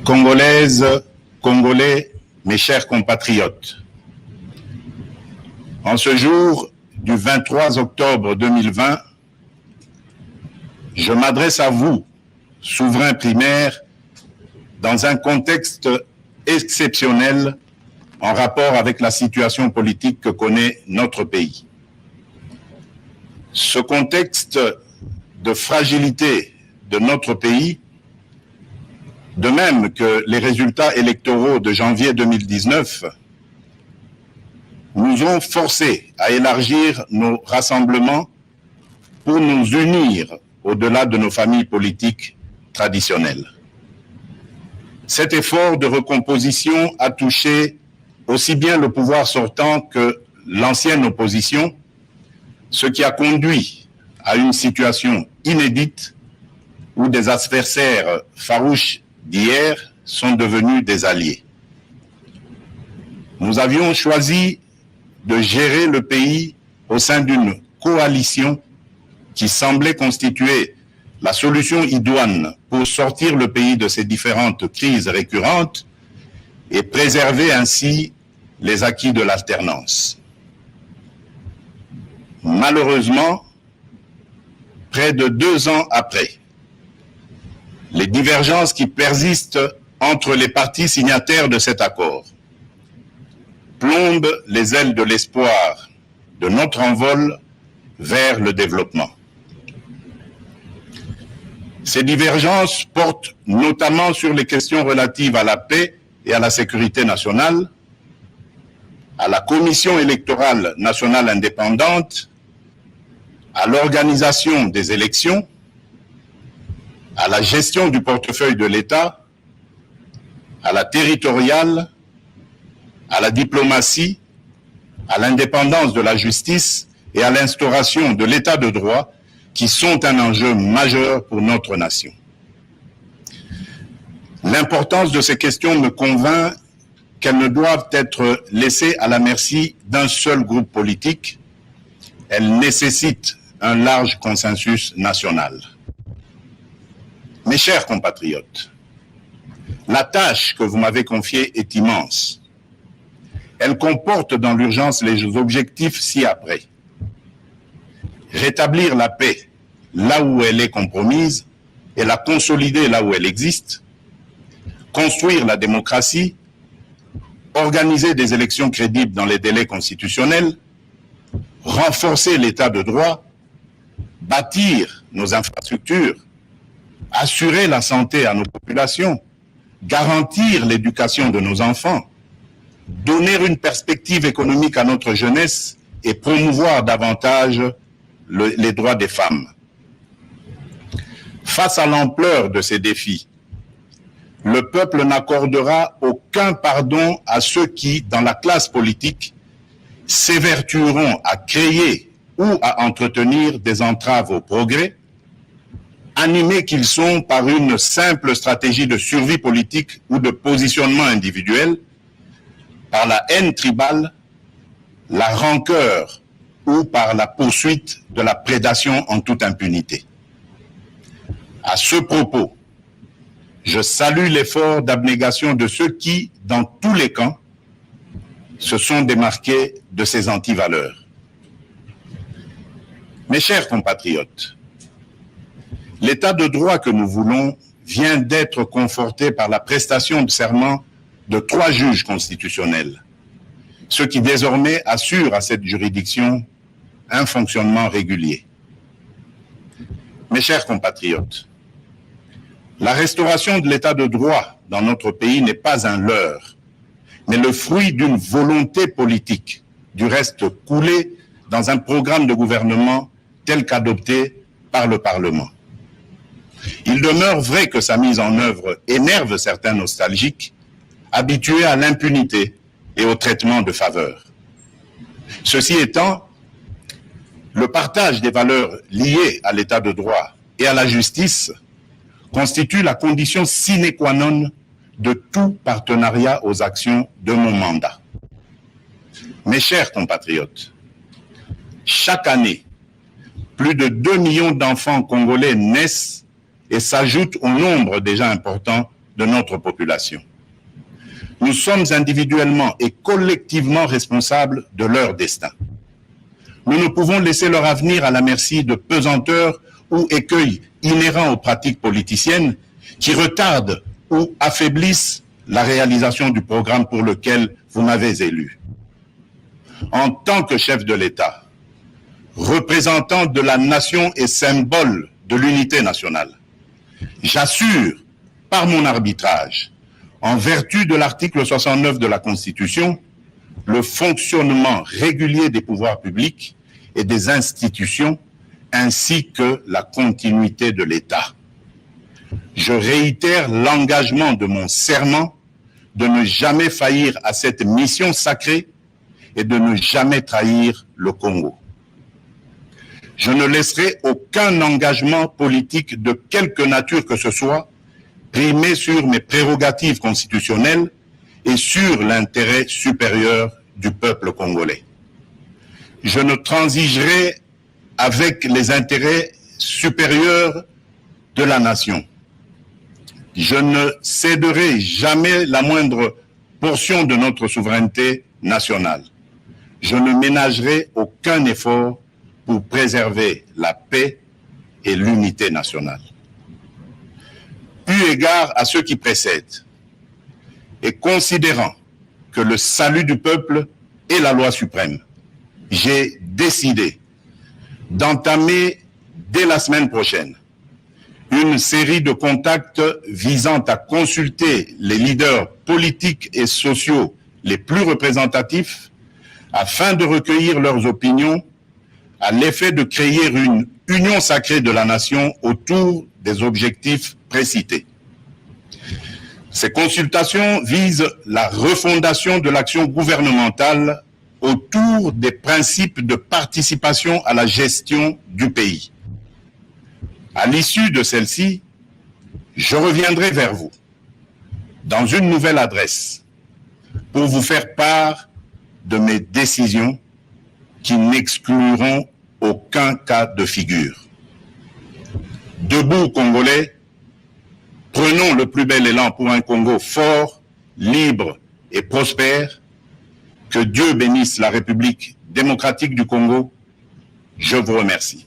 Congolaises, Congolais, mes chers compatriotes, en ce jour du 23 octobre 2020, je m'adresse à vous, souverains primaires, dans un contexte exceptionnel en rapport avec la situation politique que connaît notre pays. Ce contexte de fragilité de notre pays, de même que les résultats électoraux de janvier 2019, nous ont forcés à élargir nos rassemblements pour nous unir au-delà de nos familles politiques traditionnelles. Cet effort de recomposition a touché aussi bien le pouvoir sortant que l'ancienne opposition, ce qui a conduit à une situation inédite où des adversaires farouches d'hier sont devenus des alliés. Nous avions choisi de gérer le pays au sein d'une coalition qui semblait constituer la solution idoine pour sortir le pays de ces différentes crises récurrentes et préserver ainsi les acquis de l'alternance. Malheureusement, près de 2 ans après, les divergences qui persistent entre les partis signataires de cet accord plombent les ailes de l'espoir de notre envol vers le développement. Ces divergences portent notamment sur les questions relatives à la paix et à la sécurité nationale, à la Commission électorale nationale indépendante, à l'organisation des élections, à la gestion du portefeuille de l'État, à la territoriale, à la diplomatie, à l'indépendance de la justice et à l'instauration de l'État de droit qui sont un enjeu majeur pour notre nation. L'importance de ces questions me convainc qu'elles ne doivent être laissées à la merci d'un seul groupe politique. Elles nécessitent un large consensus national. Mes chers compatriotes, la tâche que vous m'avez confiée est immense. Elle comporte dans l'urgence les objectifs ci-après. Rétablir la paix là où elle est compromise et la consolider là où elle existe. Construire la démocratie. Organiser des élections crédibles dans les délais constitutionnels. Renforcer l'état de droit. Bâtir nos infrastructures. Assurer la santé à nos populations, garantir l'éducation de nos enfants, donner une perspective économique à notre jeunesse et promouvoir davantage les droits des femmes. Face à l'ampleur de ces défis, le peuple n'accordera aucun pardon à ceux qui, dans la classe politique, s'évertueront à créer ou à entretenir des entraves au progrès, animés qu'ils sont par une simple stratégie de survie politique ou de positionnement individuel, par la haine tribale, la rancœur ou par la poursuite de la prédation en toute impunité. À ce propos, je salue l'effort d'abnégation de ceux qui, dans tous les camps, se sont démarqués de ces antivaleurs. Mes chers compatriotes, l'état de droit que nous voulons vient d'être conforté par la prestation de serment de 3 juges constitutionnels, ce qui désormais assure à cette juridiction un fonctionnement régulier. Mes chers compatriotes, la restauration de l'état de droit dans notre pays n'est pas un leurre, mais le fruit d'une volonté politique, du reste coulée dans un programme de gouvernement tel qu'adopté par le Parlement. Il demeure vrai que sa mise en œuvre énerve certains nostalgiques, habitués à l'impunité et au traitement de faveur. Ceci étant, le partage des valeurs liées à l'état de droit et à la justice constitue la condition sine qua non de tout partenariat aux actions de mon mandat. Mes chers compatriotes, chaque année, plus de 2 millions d'enfants congolais naissent et s'ajoutent au nombre déjà important de notre population. Nous sommes individuellement et collectivement responsables de leur destin. Nous ne pouvons laisser leur avenir à la merci de pesanteurs ou écueils inhérents aux pratiques politiciennes qui retardent ou affaiblissent la réalisation du programme pour lequel vous m'avez élu. En tant que chef de l'État, représentant de la nation et symbole de l'unité nationale, j'assure par mon arbitrage, en vertu de l'article 69 de la Constitution, le fonctionnement régulier des pouvoirs publics et des institutions, ainsi que la continuité de l'État. Je réitère l'engagement de mon serment de ne jamais faillir à cette mission sacrée et de ne jamais trahir le Congo. Je ne laisserai aucun engagement politique de quelque nature que ce soit primer sur mes prérogatives constitutionnelles et sur l'intérêt supérieur du peuple congolais. Je ne transigerai avec les intérêts supérieurs de la nation. Je ne céderai jamais la moindre portion de notre souveraineté nationale. Je ne ménagerai aucun effort pour préserver la paix et l'unité nationale. Eu égard à ceux qui précèdent, et considérant que le salut du peuple est la loi suprême, j'ai décidé d'entamer dès la semaine prochaine une série de contacts visant à consulter les leaders politiques et sociaux les plus représentatifs afin de recueillir leurs opinions à l'effet de créer une union sacrée de la nation autour des objectifs précités. Ces consultations visent la refondation de l'action gouvernementale autour des principes de participation à la gestion du pays. À l'issue de celle-ci, je reviendrai vers vous dans une nouvelle adresse pour vous faire part de mes décisions qui n'excluront aucun cas de figure. Debout, Congolais, prenons le plus bel élan pour un Congo fort, libre et prospère. Que Dieu bénisse la République démocratique du Congo. Je vous remercie.